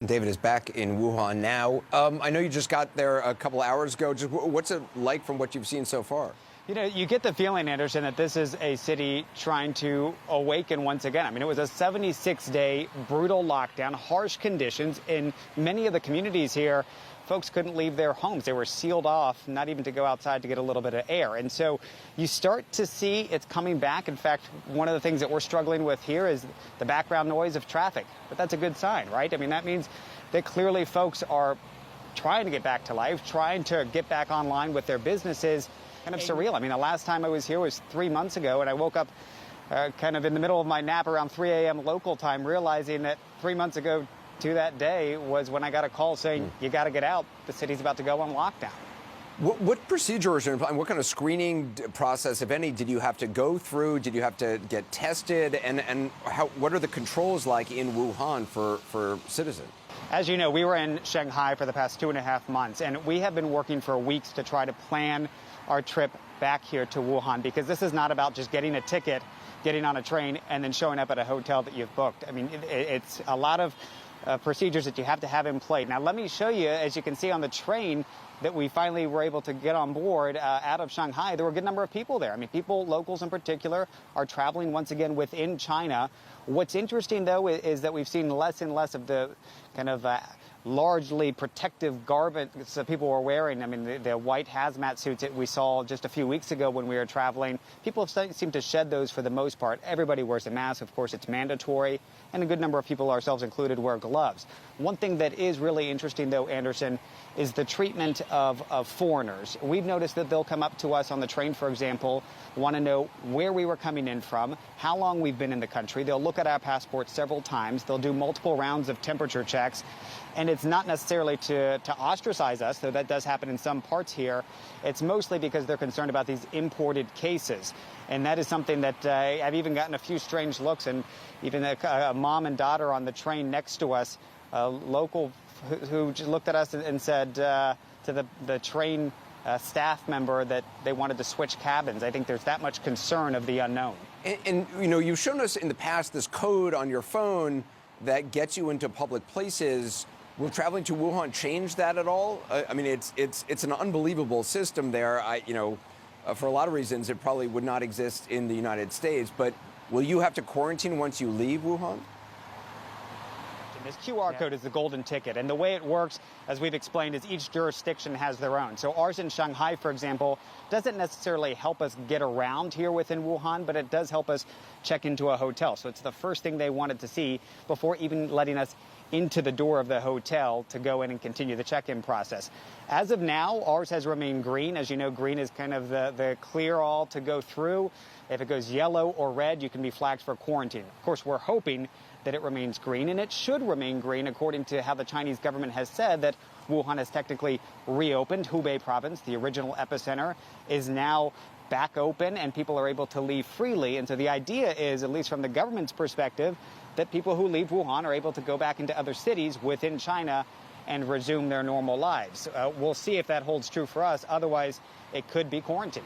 David is back in Wuhan now. I know you just got there a couple hours ago. Just what's it like from what you've seen so far? You know, you get the feeling, Anderson, that this is a city trying to awaken once again. I mean, it was a 76-day brutal lockdown, harsh conditions in many of the communities here. Folks couldn't leave their homes. They were sealed off, not even to go outside to get a little bit of air. And so you start to see it's coming back. In fact, one of the things that we're struggling with here is the background noise of traffic. But that's a good sign, right? I mean, that means that clearly folks are trying to get back to life, trying to get back online with their businesses. Kind of surreal. I mean, the last time I was here was 3 months ago, and I woke up kind of in the middle of my nap around 3 a.m. local time, realizing that 3 months ago to that day was when I got a call saying, you got to get out. The city's about to go on lockdown. What procedures and what kind of screening process, if any, did you have to go through? Did you have to get tested? And what are the controls like in Wuhan for citizens? As you know, we were in Shanghai for the past 2.5 months, and we have been working for weeks to try to plan our trip back here to Wuhan, because this is not about just getting a ticket, getting on a train, and then showing up at a hotel that you've booked. I mean, it's a lot of procedures that you have to have in place. Now, let me show you, as you can see on the train that we finally were able to get on board out of Shanghai, there were a good number of people there. I mean, people, locals in particular, are traveling once again within China. What's interesting, though, is that we've seen less and less of the kind of largely protective garments that people were wearing. I mean, the white hazmat suits that we saw just a few weeks ago when we were traveling, people seem to shed those for the most part. Everybody wears a mask. Of course, it's mandatory. And a good number of people, ourselves included, wear gloves. One thing that is really interesting, though, Anderson, is the treatment of foreigners. We've noticed that they'll come up to us on the train, for example, want to know where we were coming in from, how long we've been in the country. They'll look at our passports several times. They'll do multiple rounds of temperature checks. And it's not necessarily to ostracize us, though that does happen in some parts here. It's mostly because they're concerned about these imported cases. And that is something that I've even gotten a few strange looks, and even a mom and daughter on the train next to us, a local who just looked at us and said to the train staff member that they wanted to switch cabins. I think there's that much concern of the unknown. And you know, you've shown us in the past this code on your phone that gets you into public places. Will traveling to Wuhan change that at all? I mean, it's an unbelievable system there. For a lot of reasons, it probably would not exist in the United States. But will you have to quarantine once you leave Wuhan? This QR code is the golden ticket, and the way it works, as we've explained, is each jurisdiction has their own. So ours in Shanghai, for example, doesn't necessarily help us get around here within Wuhan, but it does help us check into a hotel. So it's the first thing they wanted to see before even letting us into the door of the hotel to go in and continue the check-in process. As of now, ours has remained green. As you know, green is kind of the clear all to go through. If it goes yellow or red, you can be flagged for quarantine. Of course, we're hoping that it remains green, and it should remain green according to how the Chinese government has said that Wuhan has technically reopened. Hubei province, the original epicenter, is now back open and people are able to leave freely. And so the idea is, at least from the government's perspective, that people who leave Wuhan are able to go back into other cities within China and resume their normal lives. We'll see if that holds true for us. Otherwise, it could be quarantine.